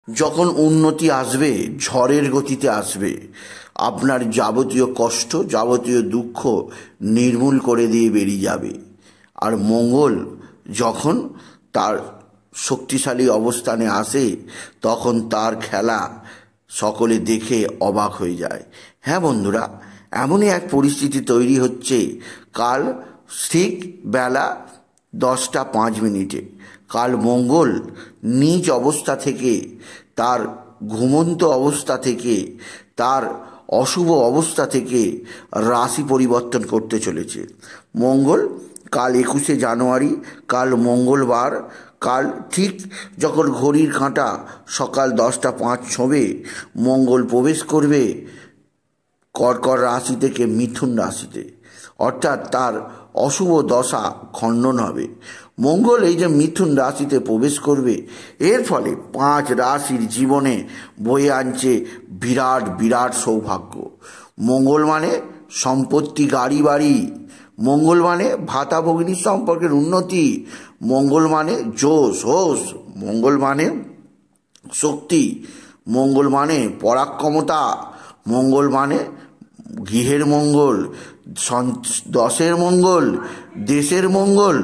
যখন উন্নতি আসবে ঝড়ের গতিতে আসবে, আপনার যাবতীয় কষ্ট যাবতীয় দুঃখ নির্মূল করে দিয়ে বেরিয়ে যাবে। আর মঙ্গল যখন তার শক্তিশালী অবস্থানে আসে তখন তার খেলা সকলে দেখে অবাক হয়ে যায়। হ্যাঁ বন্ধুরা, এমনই এক পরিস্থিতি তৈরি হচ্ছে কাল ঠিক বেলা 10টা 5 মিনিটে। কাল মঙ্গল নিজ অবস্থা থেকে, তার ঘুমন্ত অবস্থা থেকে, তার অশুভ অবস্থা থেকে রাশি পরিবর্তন করতে চলেছে। মঙ্গল কাল 21শে জানুয়ারি, কাল মঙ্গলবার, কাল ঠিক যখন ঘড়ির কাঁটা সকাল 10টা 5 ছোঁবে, মঙ্গল প্রবেশ করবে কর্কট রাশি থেকে মিথুন রাশিতে, অর্থাৎ তার অশুভ দশা খণ্ডন হবে। মঙ্গল এই যে মিথুন রাশিতে প্রবেশ করবে, এর ফলে 5 রাশির জীবনে বয়ে আনছে বিরাট বিরাট সৌভাগ্য। মঙ্গল মানে সম্পত্তি, গাড়ি বাড়ি। মঙ্গল মানে ভাতা ভগিনীর সম্পর্কের উন্নতি। মঙ্গল মানে জোশ হোশ। মঙ্গল মানে শক্তি। মঙ্গল মানে পরাক্রমতা। মঙ্গল মানে গৃহের মঙ্গল, দশের মঙ্গল, দেশের মঙ্গল,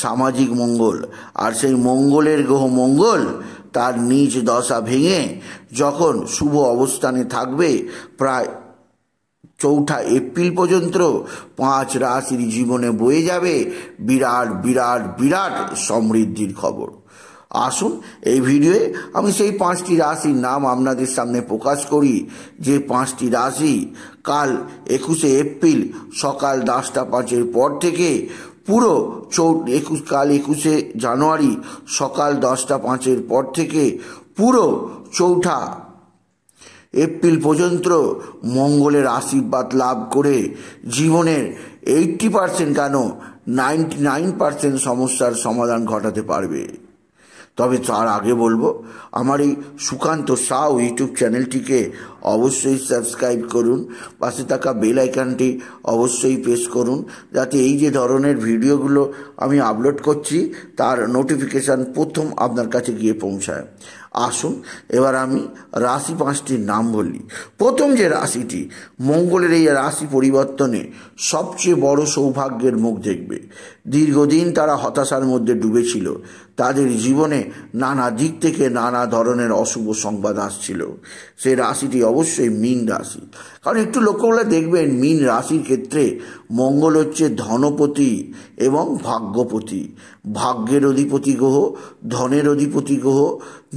সামাজিক মঙ্গল। আর সেই মঙ্গলের গ্রহ মঙ্গল তার নিজ দশা ভেঙে যখন শুভ অবস্থানে থাকবে প্রায় 4 এপ্রিল পর্যন্ত, 5 রাশির জীবনে বয়ে যাবে বিরাট বিরাট বিরাট সমৃদ্ধির খবর। আসুন এই ভিডিওয়ে আমি সেই 5টি রাশির নাম আপনাদের সামনে প্রকাশ করি, যে 5টি রাশি কাল 21শে এপ্রিল সকাল 10টা 5 পর থেকে পুরো কাল 21শে জানুয়ারি সকাল 10টা 5 পর থেকে পুরো 4 এপ্রিল পর্যন্ত মঙ্গলের আশীর্বাদ লাভ করে জীবনের 80% কেন 99% সমস্যার সমাধান ঘটাতে পারবে। তবে তার আগে বলবো, আমার এই সুকান্ত সাউ ইউটিউব চ্যানেলটিকে অবশ্যই সাবস্ক্রাইব করুন, পাশে থাকা বেল আইকনটি অবশ্যই প্রেস করুন, যাতে এই যে ধরনের ভিডিওগুলো আমি আপলোড করছি তার নোটিফিকেশান প্রথম আপনার কাছে গিয়ে পৌঁছায়। আসুন এবার আমি রাশি 5টির নাম বলি। প্রথম যে রাশিটি মঙ্গলের এই রাশি পরিবর্তনে সবচেয়ে বড় সৌভাগ্যের মুখ দেখবে। দীর্ঘদিন তারা হতাশার মধ্যে ডুবেছিল, তাদের জীবনে নানা দিক থেকে নানা ধরনের অশুভ সংবাদ আসছিল। সেই রাশিটি অবশ্যই মীন রাশি। কারণ একটু লক্ষ্য করলে দেখবেন মীন রাশির ক্ষেত্রে মঙ্গল হচ্ছে ধনপতি এবং ভাগ্যপতি। ভাগ্যের অধিপতি গ্রহ, ধনের অধিপতি গ্রহ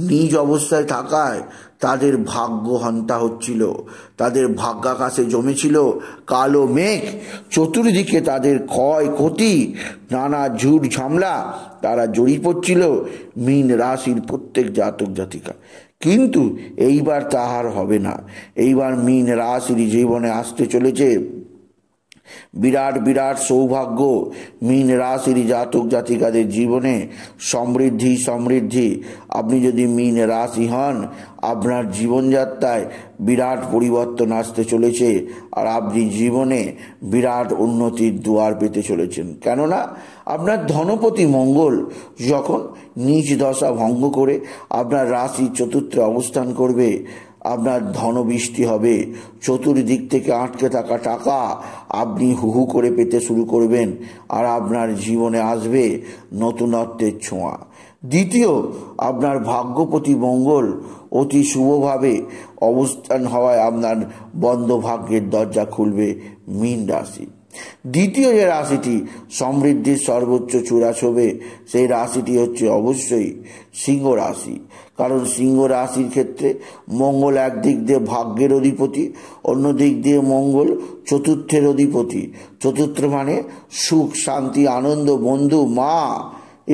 নিজ অবস্থায় থাকায় তাদের ভাগ্য হন্তা হচ্ছিল, তাদের ভাগ্যাকাশে জমেছিল কালো মেঘ। চতুর্দিকে তাদের ক্ষয়ক্ষতি, নানা ঝুট ঝামেলা তারা জড়িয়ে পড়ছিল মীন রাশির প্রত্যেক জাতক জাতিকা। কিন্তু এইবার তাহার হবে না। এইবার মীন রাশির জীবনে আসতে চলেছে বিরাট বিরাট সৌভাগ্য। মীন রাশির জাতক জাতিকাদের জীবনে সমৃদ্ধি সমৃদ্ধি। আপনি যদি মীন রাশি হন, আপনার জীবনযাত্রায় বিরাট পরিবর্তন আসতে চলেছে, আর আপনি জীবনে বিরাট উন্নতির দুয়ার পেতে চলেছেন। কেননা আপনার ধনপতি মঙ্গল যখন নিজ দশা ভঙ্গ করে আপনার রাশির চতুর্থে অবস্থান করবে, আপনার ধনবৃষ্টি হবে। চতুর্দিক থেকে আটকে থাকা টাকা আপনি হু করে পেতে শুরু করবেন, আর আপনার জীবনে আসবে নতুনত্বের ছোঁয়া। দ্বিতীয়, আপনার ভাগ্যপতি মঙ্গল অতি শুভভাবে অবস্থান হওয়ায় আপনার বন্ধ ভাগ্যের দরজা খুলবে মীন রাশি। দ্বিতীয় যে রাশিটি সমৃদ্ধির সর্বোচ্চ চূড়া ছোবে, সেই রাশিটি হচ্ছে অবশ্যই সিংহ রাশি। কারণ সিংহ রাশির ক্ষেত্রে মঙ্গল একদিক দিয়ে ভাগ্যের অধিপতি, অন্য দিক দিয়ে মঙ্গল চতুর্থের অধিপতি। চতুর্থ মানে সুখ, শান্তি, আনন্দ, বন্ধু, মা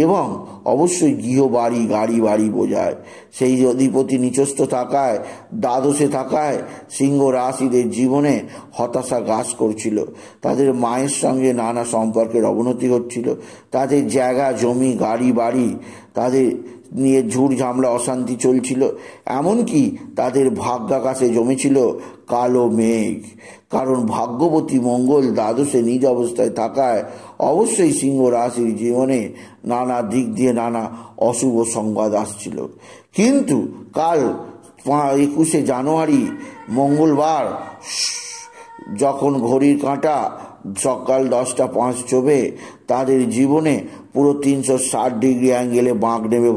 এবং অবশ্যই গৃহবাড়ি, গাড়ি বাড়ি বোঝায়। সেই অধিপতি নিচস্থ থাকায়, দ্বাদশে থাকায় সিংহ রাশিদের জীবনে হতাশা গ্রাস করছিল। তাদের মায়ের সঙ্গে নানা সম্পর্কের অবনতি হচ্ছিল, তাদের জায়গা জমি গাড়ি বাড়ি তাদের নিয়ে ঝুট ঝামেলা অশান্তি চলছিল, এমনকি তাদের ভাগ্যাকাশে জমেছিল কালো মেঘ। কারণ ভাগ্যবতী মঙ্গল দ্বাদশে নিজ অবস্থায় থাকায় অবশ্যই সিংহ রাশির জীবনে নানা দিক দিয়ে নানা অশুভ সংবাদ আসছিল। কিন্তু কাল 21শে জানুয়ারি মঙ্গলবার যখন ঘড়ির কাঁটা সকাল 10টা 5 ছোবে, তাদের জীবনে পুরো 360 ডিগ্রি অ্যাঙ্গেলে বাঁক নেবে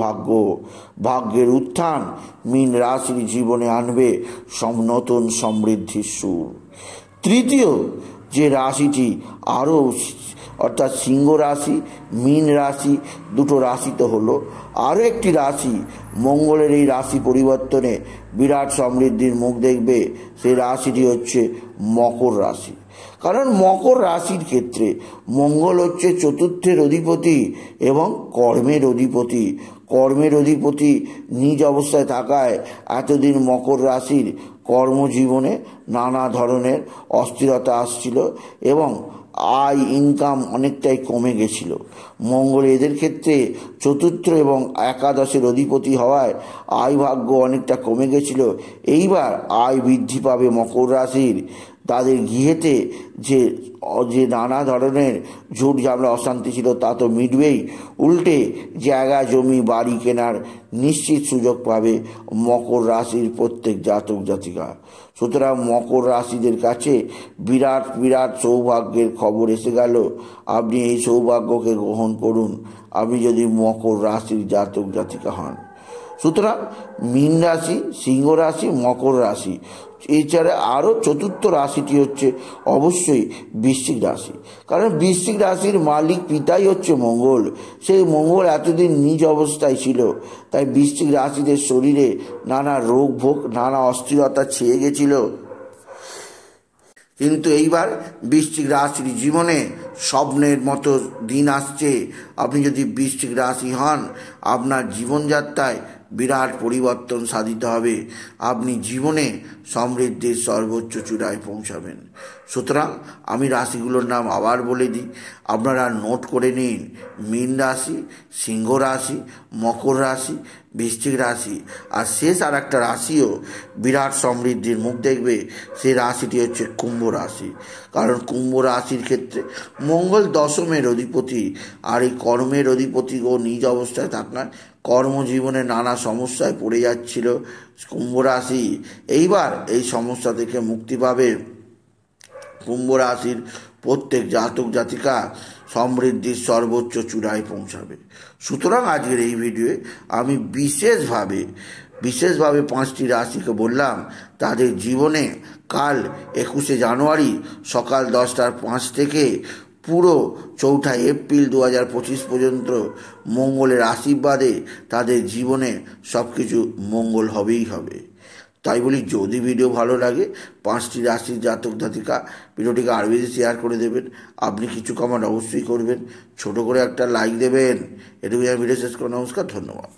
ভাগ্যের উত্থান মীন রাশির জীবনে আনবে নতুন সমৃদ্ধির সুর। তৃতীয় যে রাশিটি আরও, অর্থাৎ সিংহ রাশি, মীন রাশি, দুটো রাশি তো হলো, আরও একটি রাশি মঙ্গলের এই রাশি পরিবর্তনে বিরাট সমৃদ্ধির মুখ দেখবে। সেই রাশিটি হচ্ছে মকর রাশি। কারণ মকর রাশির ক্ষেত্রে মঙ্গল হচ্ছে চতুর্থের অধিপতি এবং কর্মের অধিপতি নিজ অবস্থায় থাকায় এতদিন মকর রাশির কর্মজীবনে নানা ধরনের অস্থিরতা আসছিল এবং আয় ইনকাম অনেকটাই কমে গেছিল। মঙ্গল এদের ক্ষেত্রে চতুর্থ এবং একাদশের অধিপতি হওয়ায় আয় ভাগ্য অনেকটা কমে গেছিল। এইবার আয় বৃদ্ধি পাবে মকর রাশির। তাদের গৃহেতে যে নানা ধরনের ঝুট ঝামেলা অশান্তি ছিল তা তো মিটবেই, উল্টে জায়গা জমি বাড়ি কেনার নিশ্চিত সুযোগ পাবে মকর রাশির প্রত্যেক জাতক জাতিকা। সুতরাং মকর রাশিদের কাছে বিরাট সৌভাগ্যের খবর এসে গেল। আপনি এই সৌভাগ্যকে গ্রহণ করুন আপনি যদি মকর রাশির জাতক জাতিকা হন। সুতরাং মীন রাশি, সিংহ রাশি, মকর রাশি, এছাড়া আরও চতুর্থ রাশিটি হচ্ছে অবশ্যই বৃশ্চিক রাশি। কারণ বৃশ্চিক রাশির মালিক পিতাই হচ্ছে মঙ্গল। সেই মঙ্গল এতদিন নিজ অবস্থায় ছিল, তাই বৃশ্চিক রাশিদের শরীরে নানা রোগ ভোগ, নানা অস্থিরতা ছেয়ে গেছিল। কিন্তু এইবার বৃশ্চিক রাশির জীবনে স্বপ্নের মতো দিন আসছে। আপনি যদি বৃশ্চিক রাশি হন, আপনার জীবনযাত্রায় বিরাট পরিবর্তন সাধিত হবে। আপনি জীবনে সমৃদ্ধির সর্বোচ্চ চূড়ায় পৌঁছাবেন। সুতরাং আমি রাশিগুলোর নাম আবার বলে দিই, আপনারা নোট করে নিন। মীন রাশি, সিংহ রাশি, মকর রাশি, বৃশ্চিক রাশি, আর শেষ আর একটা রাশিও বিরাট সমৃদ্ধির মুখ দেখবে। সেই রাশিটি হচ্ছে কুম্ভ রাশি। কারণ কুম্ভ রাশির ক্ষেত্রে মঙ্গল দশমের অধিপতি, আর এই কর্মের অধিপতি ও নিজ অবস্থায় থাকায় কর্মজীবনে নানা সমস্যায় পড়ে যাচ্ছিল কুম্ভ রাশি। এইবার এই সমস্যা থেকে মুক্তি পাবে। কুম্ভ রাশির প্রত্যেক জাতক জাতিকা সমৃদ্ধির সর্বোচ্চ চূড়ায় পৌঁছাবে। সুতরাং আজকের এই ভিডিওয়ে আমি বিশেষভাবে 5টি রাশিকে বললাম তাদের জীবনে কাল 21শে জানুয়ারি সকাল 10টা 5 থেকে পুরো 4 এপ্রিল 2025 পর্যন্ত মঙ্গলের আশীর্বাদে তাদের জীবনে সব কিছু মঙ্গল হবেই হবে। তাই বলি, যদি ভিডিও ভালো লাগে 5টি রাশির জাতক জাতিকা ভিডিওটিকে আরও বেশি শেয়ার করে দেবেন। আপনি কিছু কমেন্ট অবশ্যই করবেন, ছোট করে একটা লাইক দেবেন। এটুকু ভিডিও শেষ করে নমস্কার, ধন্যবাদ।